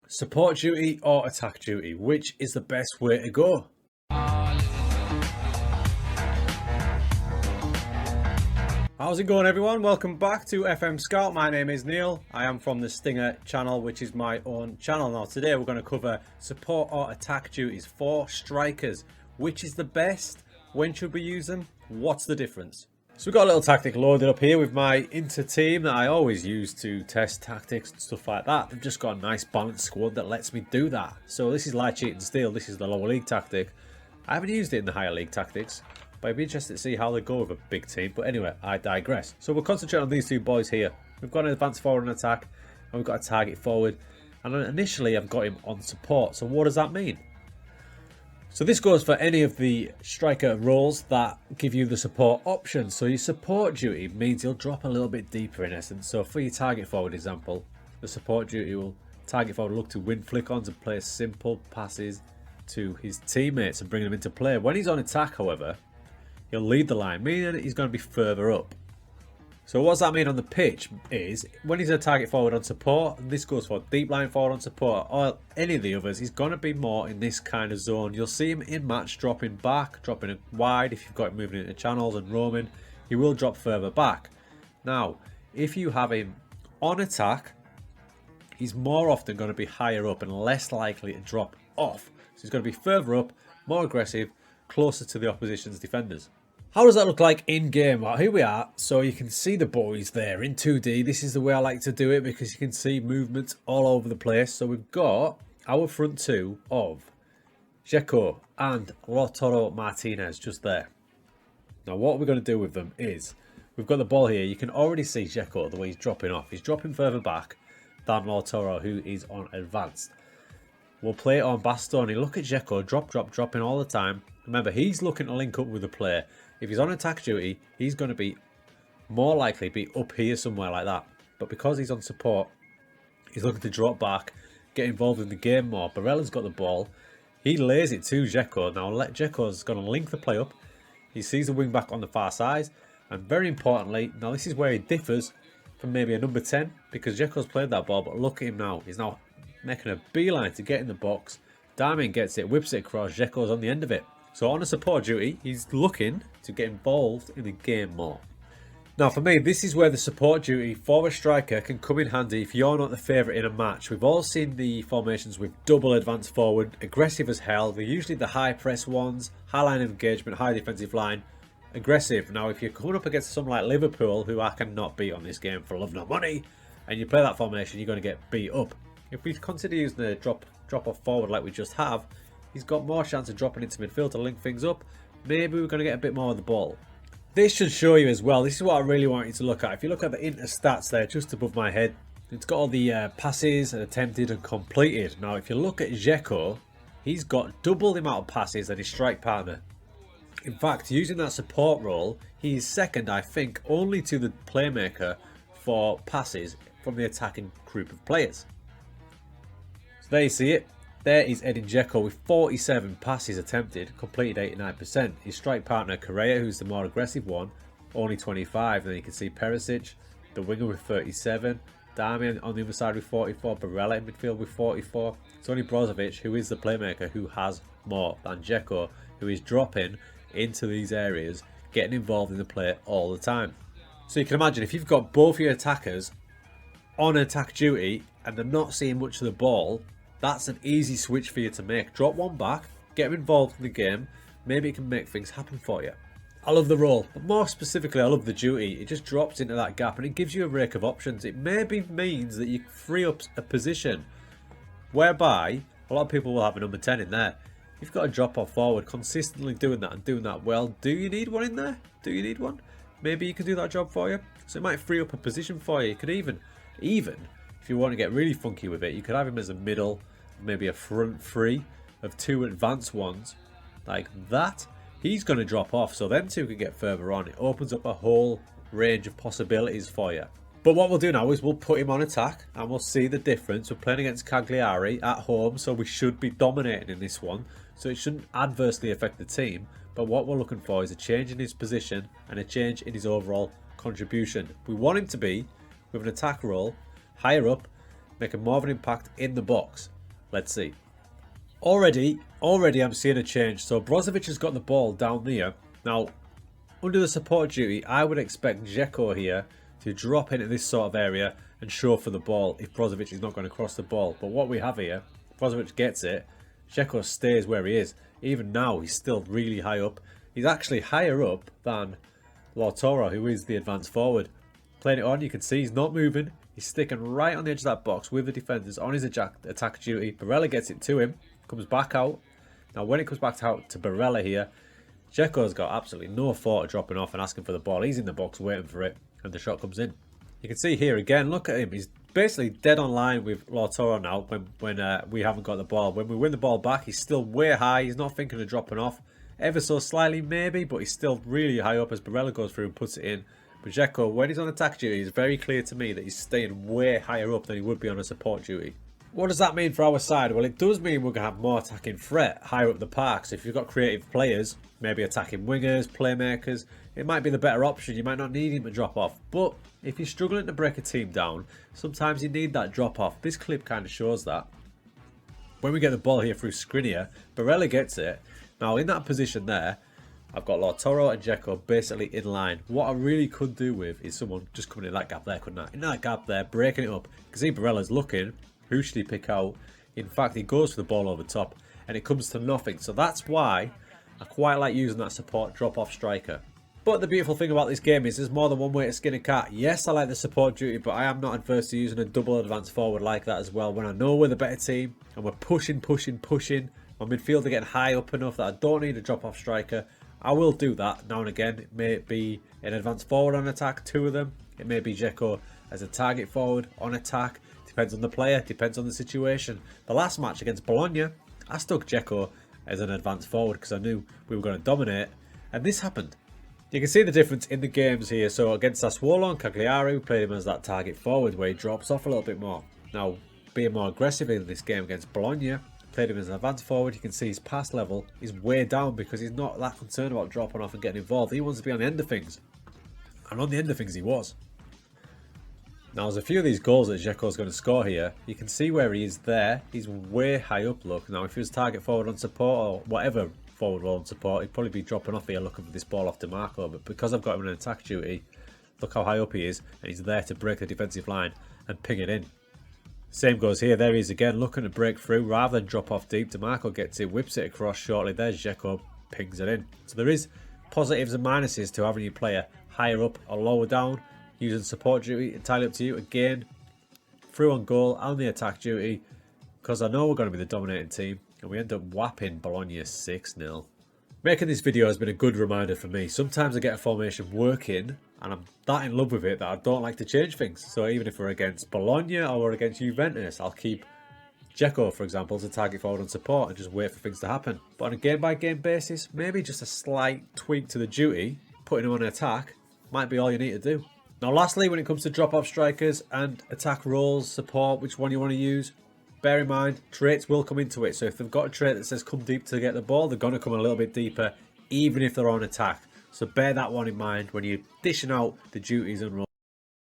Support duty or attack duty, which is the best way to go? How's it going, everyone? Welcome back to FMSCOUT. My name is Neil. I am from the Stinger channel, which is my own channel. Now today we're going to cover support or attack duties for strikers. Which is the best? When should we use them? What's the difference? So we've got a little tactic loaded up here with my inter team that I always use to test tactics and stuff like that. They've just got a nice balanced squad that lets me do that. So this is light, cheat and steal. This is the lower league tactic. I haven't used it in the higher league tactics, but I'd be interested to see how they go with a big team. But anyway, I digress. So we'll concentrate on these two boys here. We've got an advanced forward and attack, and we've got a target forward. And initially I've got him on support. So what does that mean? So this goes for any of the striker roles that give you the support option. So your support duty means you'll drop a little bit deeper in essence. So for your target forward example, the support duty will target forward look to win flick-ons and play simple passes to his teammates and bring them into play. When he's on attack, however, he'll lead the line, meaning he's going to be further up. So what does that mean on the pitch is, when he's a target forward on support, and this goes for deep line forward on support, or any of the others, he's going to be more in this kind of zone. You'll see him in match dropping back, dropping it wide. If you've got him moving into channels and roaming, he will drop further back. Now, if you have him on attack, he's more often going to be higher up and less likely to drop off. So he's going to be further up, more aggressive, closer to the opposition's defenders. How does that look like in game? Well, here we are. So you can see the boys there in 2D. This is the way I like to do it because you can see movement all over the place. So we've got our front two of Dzeko and Lautaro Martinez just there. Now what we're going to do with them is, we've got the ball here. You can already see Dzeko, the way he's dropping off. He's dropping further back than Lautaro, who is on advanced. We'll play it on Bastoni. Look at Dzeko, dropping all the time. Remember, he's looking to link up with the player. If he's on attack duty, he's going to be more likely to be up here somewhere like that. But because he's on support, he's looking to drop back, get involved in the game more. Barella's got the ball. He lays it to Dzeko. Now, Dzeko's going to link the play up. He sees the wing back on the far side. And very importantly, now this is where he differs from maybe a number 10, because Dzeko's played that ball. But look at him now. He's now making a beeline to get in the box. Darmian gets it, whips it across. Dzeko's on the end of it. So on a support duty, he's looking to get involved in the game more. Now for me, this is where the support duty for a striker can come in handy if you're not the favourite in a match. We've all seen the formations with double advanced forward, aggressive as hell. They're usually the high press ones, high line of engagement, high defensive line, aggressive. Now if you're coming up against someone like Liverpool, who I cannot beat on this game for love nor money, and you play that formation, you're going to get beat up. If we consider using the drop off forward like we just have, he's got more chance of dropping into midfield to link things up. Maybe we're going to get a bit more of the ball. This should show you as well. This is what I really want you to look at. If you look at the inter stats there, just above my head, it's got all the passes attempted and completed. Now, if you look at Dzeko, he's got double the amount of passes than his strike partner. In fact, using that support role, he's second, I think, only to the playmaker for passes from the attacking group of players. So there you see it. There is Edin Dzeko with 47 passes attempted, completed 89%. His strike partner, Correa, who's the more aggressive one, only 25. Then you can see Perisic, the winger, with 37. Darmian on the other side with 44. Barella in midfield with 44. It's only Brozovic, who is the playmaker, who has more than Dzeko, who is dropping into these areas, getting involved in the play all the time. So you can imagine, if you've got both your attackers on attack duty and they're not seeing much of the ball, that's an easy switch for you to make. Drop one back, get them involved in the game. Maybe it can make things happen for you. I love the role, but more specifically, I love the duty. It just drops into that gap and it gives you a rake of options. It maybe means that you free up a position whereby a lot of people will have a number 10 in there. You've got to drop off forward, consistently doing that and doing that well. Do you need one in there? Do you need one? Maybe you can do that job for you. So it might free up a position for you. You could even if you want to get really funky with it, you could have him as a middle, maybe a front three of two advanced ones like that. He's going to drop off, so them two can get further on. It opens up a whole range of possibilities for you. But what we'll do now is we'll put him on attack and we'll see the difference. We're playing against Cagliari at home, so we should be dominating in this one, so it shouldn't adversely affect the team. But what we're looking for is a change in his position and a change in his overall contribution. We want him to be with an attack role higher up, making more of an impact in the box. Let's see. Already I'm seeing a change. So Brozovic has got the ball down there. Now, under the support duty, I would expect Dzeko here to drop into this sort of area and show for the ball if Brozovic is not going to cross the ball. But what we have here, Brozovic gets it, Dzeko stays where he is. Even now, he's still really high up. He's actually higher up than Lautaro, who is the advanced forward. Playing it on, you can see he's not moving. He's sticking right on the edge of that box with the defenders on his attack duty. Barella gets it to him, comes back out. Now, when it comes back out to Barella here, Dzeko's got absolutely no thought of dropping off and asking for the ball. He's in the box waiting for it, and the shot comes in. You can see here again, look at him. He's basically dead on line with Lautaro now when we haven't got the ball. When we win the ball back, he's still way high. He's not thinking of dropping off. Ever so slightly maybe, but he's still really high up as Barella goes through and puts it in. But Dzeko, when he's on attack duty, it's very clear to me that he's staying way higher up than he would be on a support duty. What does that mean for our side? Well, it does mean we're going to have more attacking threat higher up the park. So if you've got creative players, maybe attacking wingers, playmakers, it might be the better option. You might not need him to drop off. But if you're struggling to break a team down, sometimes you need that drop off. This clip kind of shows that. When we get the ball here through Skriniar, Barella gets it. Now in that position there, I've got Lautaro and Dzeko basically in line. What I really could do with is someone just coming in that gap there, couldn't I? In that gap there, breaking it up. Because see Barella's looking. Who should he pick out? In fact, he goes for the ball over top and it comes to nothing. So that's why I quite like using that support drop-off striker. But the beautiful thing about this game is there's more than one way to skin a cat. Yes, I like the support duty, but I am not adverse to using a double advance forward like that as well. When I know we're the better team and we're pushing, my midfielder getting high up enough that I don't need a drop-off striker, I will do that now and again. It may be an advanced forward on attack, two of them. It may be Dzeko as a target forward on attack. Depends on the player, depends on the situation. The last match against Bologna, I stuck Dzeko as an advanced forward because I knew we were going to dominate. And this happened. You can see the difference in the games here. So against Sassuolo and Cagliari, we played him as that target forward where he drops off a little bit more. Now, being more aggressive in this game against Bologna, played him as an advanced forward. You can see his pass level is way down because he's not that concerned about dropping off and getting involved. He wants to be on the end of things. And on the end of things he was. Now there's a few of these goals that Dzeko's going to score here. You can see where he is there. He's way high up, look. Now if he was target forward on support or whatever forward role on support, he'd probably be dropping off here looking for this ball off DiMarco. But because I've got him in attack duty, look how high up he is. And he's there to break the defensive line and ping it in. Same goes here. There he is again, looking to break through rather than drop off deep. DiMarco gets it, whips it across shortly. There's Dzeko, pings it in. So there is positives and minuses to having your player higher up or lower down. Using support duty, entirely up to you. Again, through on goal and the attack duty. Because I know we're going to be the dominating team. And we end up whapping Bologna 6-0. Making this video has been a good reminder for me. Sometimes I get a formation working and I'm that in love with it that I don't like to change things. So even if we're against Bologna or we're against Juventus, I'll keep Dzeko, for example, as a target forward and support and just wait for things to happen. But on a game-by-game basis, maybe just a slight tweak to the duty, putting him on an attack, might be all you need to do. Now lastly, when it comes to drop-off strikers and attack roles, support, which one you want to use, bear in mind, traits will come into it. So if they've got a trait that says come deep to get the ball, they're going to come a little bit deeper, even if they're on attack. So bear that one in mind when you're dishing out the duties and roles.